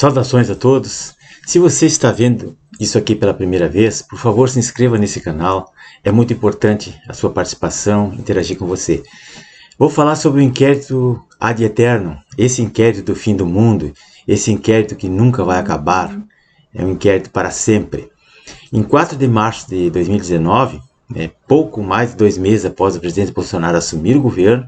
Saudações a todos. Se você está vendo isso aqui pela primeira vez, por favor se inscreva nesse canal. É muito importante a sua participação, interagir com você. Vou falar sobre o inquérito ad eternum, esse inquérito do fim do mundo, esse inquérito que nunca vai acabar, é um inquérito para sempre. Em 4 de março de 2019, pouco mais de 2 meses após o presidente Bolsonaro assumir o governo,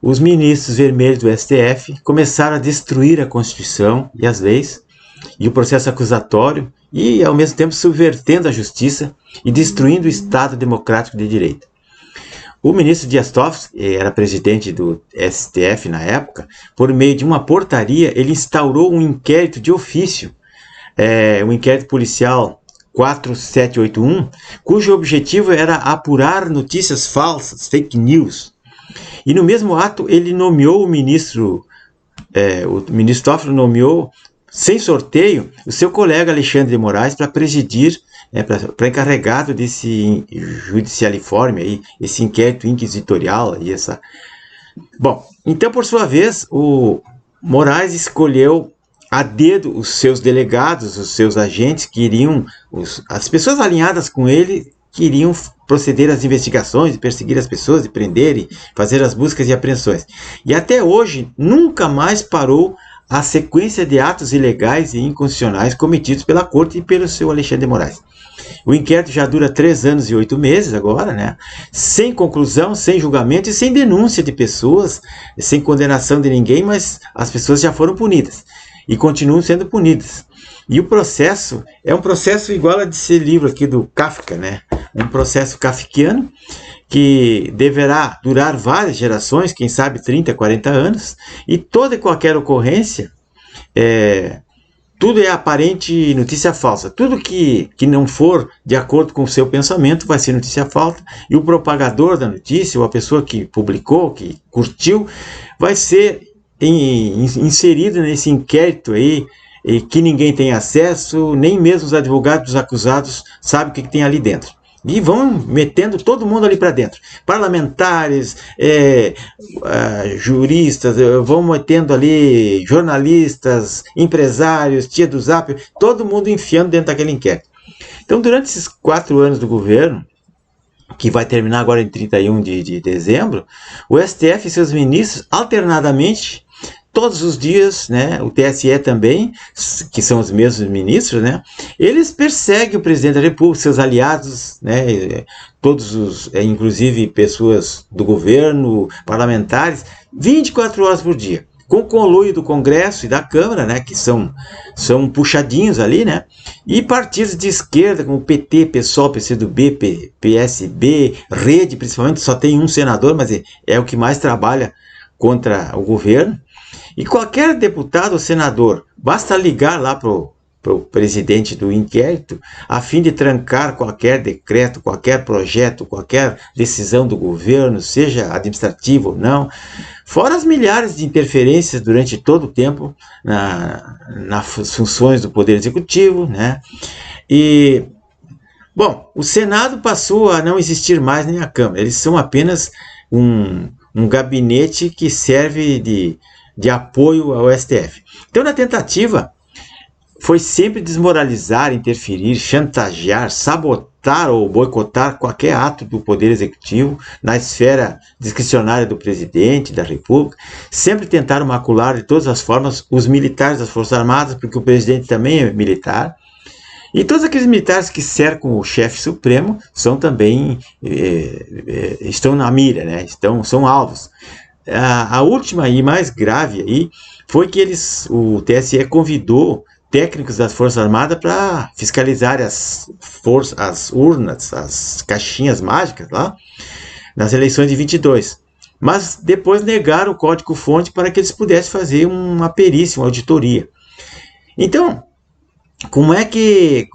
os ministros vermelhos do STF começaram a destruir a Constituição e as leis e o processo acusatório e, ao mesmo tempo, subvertendo a justiça e destruindo o Estado democrático de direito. O ministro Dias Toffoli, era presidente do STF na época, por meio de uma portaria, ele instaurou um inquérito de ofício, um inquérito policial 4781, cujo objetivo era apurar notícias falsas, fake news. E no mesmo ato ele nomeou o ministro Toffoli nomeou, sem sorteio, o seu colega Alexandre de Moraes para presidir, para encarregado desse judicialiforme, aí, esse inquérito inquisitorial. Bom, então por sua vez, o Moraes escolheu a dedo os seus delegados, os seus agentes que iriam, as pessoas alinhadas com ele, que iriam proceder às investigações, perseguir as pessoas, prender e fazer as buscas e apreensões. E até hoje nunca mais parou a sequência de atos ilegais e inconstitucionais cometidos pela Corte e pelo seu Alexandre de Moraes. O inquérito já dura 3 anos e 8 meses agora, né? Sem conclusão, sem julgamento e sem denúncia de pessoas, sem condenação de ninguém, mas as pessoas já foram punidas e continuam sendo punidas. E o processo é um processo igual a desse livro aqui do Kafka, né? Um processo kafkiano que deverá durar várias gerações, quem sabe 30, 40 anos, e toda e qualquer ocorrência, tudo é aparente notícia falsa. Tudo que não for de acordo com o seu pensamento vai ser notícia falsa, e o propagador da notícia, ou a pessoa que publicou, que curtiu, vai ser inserido nesse inquérito aí, e que ninguém tem acesso, nem mesmo os advogados dos acusados sabem o que tem ali dentro. E vão metendo todo mundo ali para dentro. Parlamentares, juristas, vão metendo ali jornalistas, empresários, tia do Zap, todo mundo enfiando dentro daquele inquérito. Então, durante esses 4 anos do governo, que vai terminar agora em 31 de dezembro, o STF e seus ministros, alternadamente, todos os dias, né, o TSE também, que são os mesmos ministros, né, eles perseguem o presidente da República, seus aliados, né, inclusive pessoas do governo, parlamentares, 24 horas por dia, com o conluio do Congresso e da Câmara, né, que são puxadinhos ali, né, e partidos de esquerda, como PT, PSOL, PCdoB, PSB, Rede, principalmente, só tem um senador, mas é o que mais trabalha contra o governo. E qualquer deputado ou senador, basta ligar lá para o presidente do inquérito, a fim de trancar qualquer decreto, qualquer projeto, qualquer decisão do governo, seja administrativa ou não, fora as milhares de interferências durante todo o tempo nas funções do Poder Executivo, né? E, bom, o Senado passou a não existir mais, nem a Câmara. Eles são apenas um gabinete que serve de apoio ao STF. Então, na tentativa, foi sempre desmoralizar, interferir, chantagear, sabotar ou boicotar qualquer ato do Poder Executivo na esfera discricionária do presidente da República. Sempre tentaram macular de todas as formas os militares das Forças Armadas, porque o presidente também é militar. E todos aqueles militares que cercam o chefe supremo são também, estão na mira, né? São alvos. A última e mais grave aí foi que o TSE convidou técnicos das Forças Armadas para fiscalizar as urnas, as caixinhas mágicas lá, nas eleições de 22. Mas depois negaram o código-fonte para que eles pudessem fazer uma perícia, uma auditoria. Então, como é que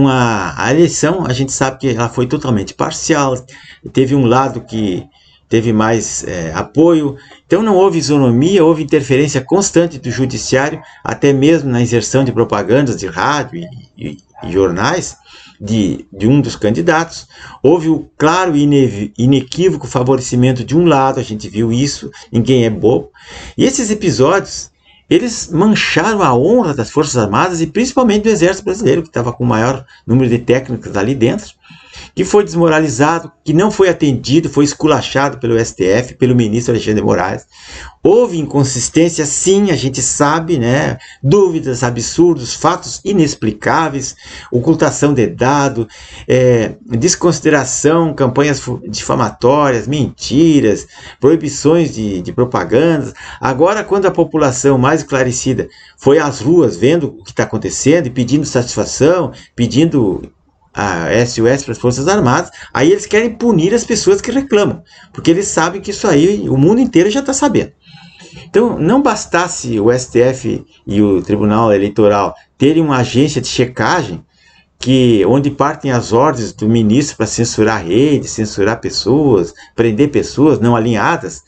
a eleição, a gente sabe que ela foi totalmente parcial, teve um lado que teve mais apoio, então não houve isonomia, houve interferência constante do judiciário, até mesmo na inserção de propagandas de rádio e jornais de um dos candidatos. Houve o claro e inequívoco favorecimento de um lado, a gente viu isso, ninguém é bobo. E esses episódios, eles mancharam a honra das Forças Armadas e principalmente do Exército Brasileiro, que estava com o maior número de técnicos ali dentro, que foi desmoralizado, que não foi atendido, foi esculachado pelo STF, pelo ministro Alexandre de Moraes. Houve inconsistência, sim, a gente sabe, né? Dúvidas, absurdos, fatos inexplicáveis, ocultação de dado, desconsideração, campanhas difamatórias, mentiras, proibições de propagandas. Agora, quando a população mais esclarecida foi às ruas vendo o que está acontecendo e pedindo satisfação, pedindo a SOS para as Forças Armadas, aí eles querem punir as pessoas que reclamam, porque eles sabem que isso aí o mundo inteiro já está sabendo. Então, não bastasse o STF e o Tribunal Eleitoral terem uma agência de checagem, onde partem as ordens do ministro para censurar redes, censurar pessoas, prender pessoas não alinhadas,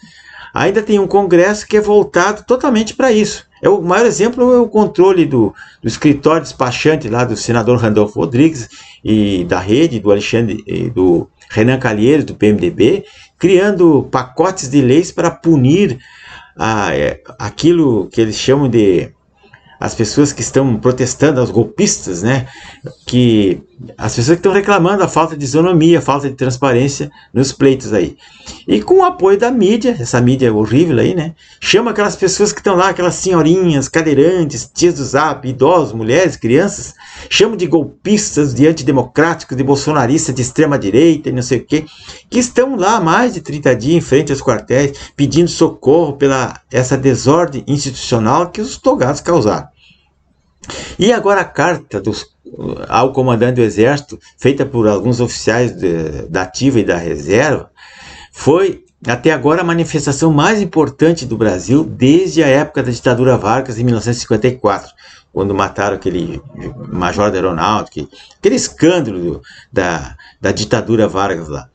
ainda tem um Congresso que é voltado totalmente para isso. O maior exemplo é o controle do escritório despachante lá do senador Randolfo Rodrigues e da rede, do Alexandre e do Renan Calheiros, do PMDB, criando pacotes de leis para punir aquilo que eles chamam de as pessoas que estão protestando, os golpistas, né? As pessoas que estão reclamando a falta de isonomia, a falta de transparência nos pleitos aí. E com o apoio da mídia, essa mídia horrível aí, né? Chama aquelas pessoas que estão lá, aquelas senhorinhas, cadeirantes, tias do Zap, idosos, mulheres, crianças, chamam de golpistas, de antidemocráticos, de bolsonaristas de extrema direita e não sei o quê, que estão lá há mais de 30 dias em frente aos quartéis, pedindo socorro pela essa desordem institucional que os togados causaram. E agora a carta ao comandante do Exército, feita por alguns oficiais da ativa e da reserva, foi até agora a manifestação mais importante do Brasil desde a época da ditadura Vargas, em 1954, quando mataram aquele major da aeronáutica, aquele escândalo da ditadura Vargas lá.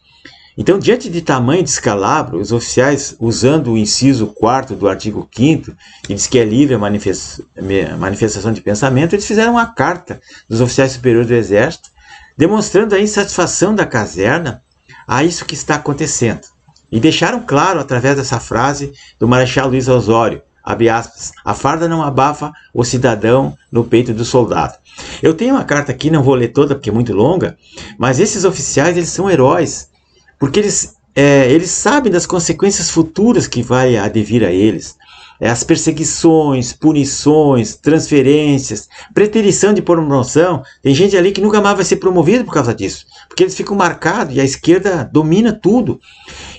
Então, diante de tamanho descalabro, os oficiais, usando o inciso 4º do artigo 5º, que diz que é livre a manifestação de pensamento, eles fizeram uma carta dos oficiais superiores do Exército, demonstrando a insatisfação da caserna a isso que está acontecendo. E deixaram claro, através dessa frase do Marechal Luiz Osório, abre aspas, a farda não abafa o cidadão no peito do soldado. Eu tenho uma carta aqui, não vou ler toda porque é muito longa, mas esses oficiais, eles são heróis, porque eles sabem das consequências futuras que vai advir a eles. As perseguições, punições, transferências, preterição de promoção. Tem gente ali que nunca mais vai ser promovido por causa disso, porque eles ficam marcados e a esquerda domina tudo.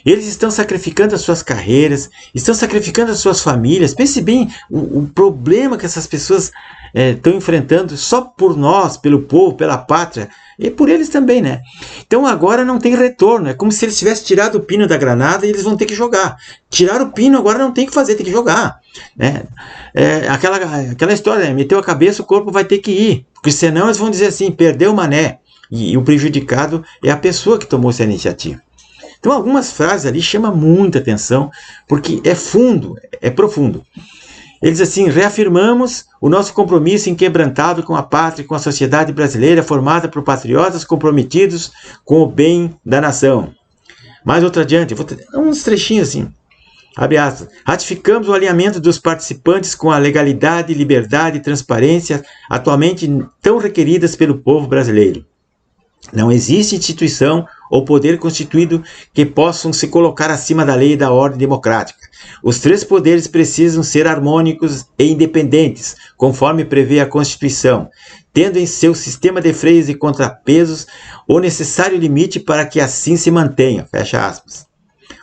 Eles estão sacrificando as suas carreiras, estão sacrificando as suas famílias. Pense bem o problema que essas pessoas estão enfrentando só por nós, pelo povo, pela pátria, e por eles também, né? Então agora não tem retorno, é como se eles tivessem tirado o pino da granada e eles vão ter que jogar. Tiraram o pino, agora não tem o que fazer, tem que jogar. Né? Aquela história, né? Meteu a cabeça, o corpo vai ter que ir, porque senão eles vão dizer assim, perdeu o mané, e o prejudicado é a pessoa que tomou essa iniciativa. Então algumas frases ali chamam muita atenção, porque é fundo, é profundo. Eles assim, reafirmamos o nosso compromisso inquebrantável com a pátria e com a sociedade brasileira formada por patriotas comprometidos com o bem da nação. Mais outro adiante, vou ter uns trechinhos assim. Abre aspas. Ratificamos o alinhamento dos participantes com a legalidade, liberdade e transparência atualmente tão requeridas pelo povo brasileiro. Não existe instituição ou poder constituído que possam se colocar acima da lei e da ordem democrática. Os três poderes precisam ser harmônicos e independentes, conforme prevê a Constituição, tendo em seu sistema de freios e contrapesos o necessário limite para que assim se mantenha. Fecha aspas.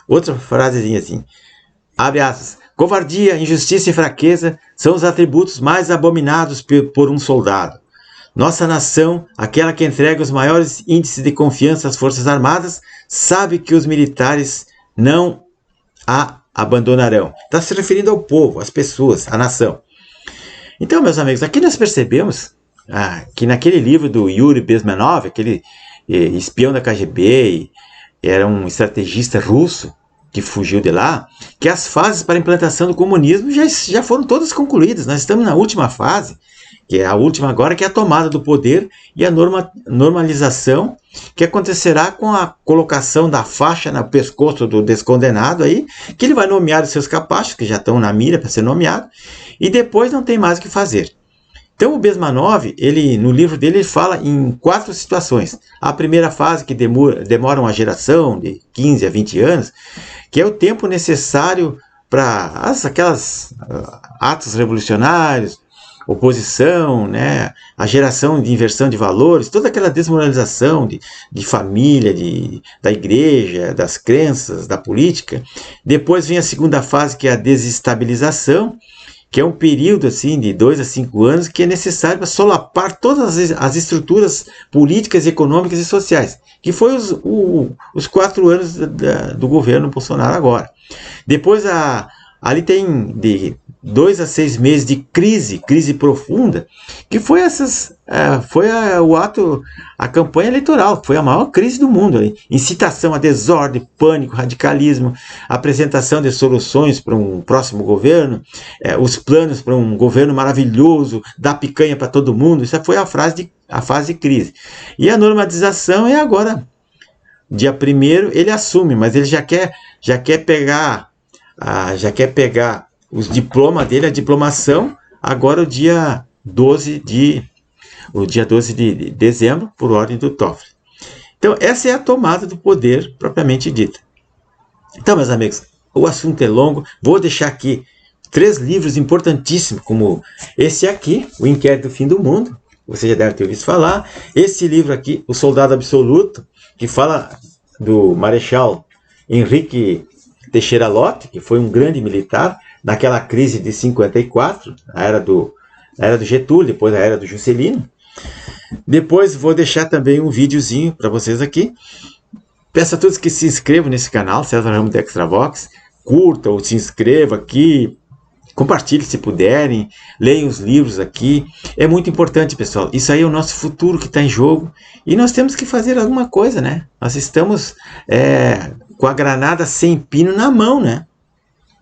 Outra frasezinha assim. Abre aspas. Covardia, injustiça e fraqueza são os atributos mais abominados por um soldado. Nossa nação, aquela que entrega os maiores índices de confiança às Forças Armadas, sabe que os militares não a abandonarão. Está se referindo ao povo, às pessoas, à nação. Então, meus amigos, aqui nós percebemos que naquele livro do Yuri Bezmenov, aquele espião da KGB, era um estrategista russo que fugiu de lá, que as fases para a implantação do comunismo já foram todas concluídas. Nós estamos na última fase, que é a última agora, que é a tomada do poder e a normalização, que acontecerá com a colocação da faixa no pescoço do descondenado aí, que ele vai nomear os seus capachos, que já estão na mira para ser nomeado, e depois não tem mais o que fazer. Então o Bezmanov, no livro dele, ele fala em 4 situações. A primeira fase, que demora uma geração de 15 a 20 anos, que é o tempo necessário para aquelas atos revolucionários, oposição, né, a geração de inversão de valores, toda aquela desmoralização de família, da igreja, das crenças, da política. Depois vem a segunda fase, que é a desestabilização, que é um período assim, de 2 a 5 anos, que é necessário para solapar todas as estruturas políticas, econômicas e sociais, que foi os 4 anos do governo Bolsonaro agora. Depois ali tem de 2 a 6 meses de crise profunda, que foi a campanha eleitoral, que foi a maior crise do mundo. Incitação a desordem, pânico, radicalismo, apresentação de soluções para um próximo governo, os planos para um governo maravilhoso, dar picanha para todo mundo. Isso foi a fase de crise. E a normalização é agora. Dia 1º ele assume, mas ele já quer pegar os diplomas dele, a diplomação, agora o dia 12 de dezembro, por ordem do Toffoli. Então, essa é a tomada do poder propriamente dita. Então, meus amigos, o assunto é longo. Vou deixar aqui 3 livros importantíssimos, como esse aqui, O Inquérito do Fim do Mundo. Você já deve ter ouvido falar. Esse livro aqui, O Soldado Absoluto, que fala do Marechal Henrique Teixeira Lott, que foi um grande militar naquela crise de 54, a era do Getúlio, depois a era do Juscelino. Depois vou deixar também um videozinho para vocês aqui. Peço a todos que se inscrevam nesse canal, César Ramos da Extravox, curta ou se inscreva aqui, compartilhe se puderem, leiam os livros aqui. É muito importante, pessoal. Isso aí é o nosso futuro que está em jogo e nós temos que fazer alguma coisa, né? Nós estamos com a granada sem pino na mão, né?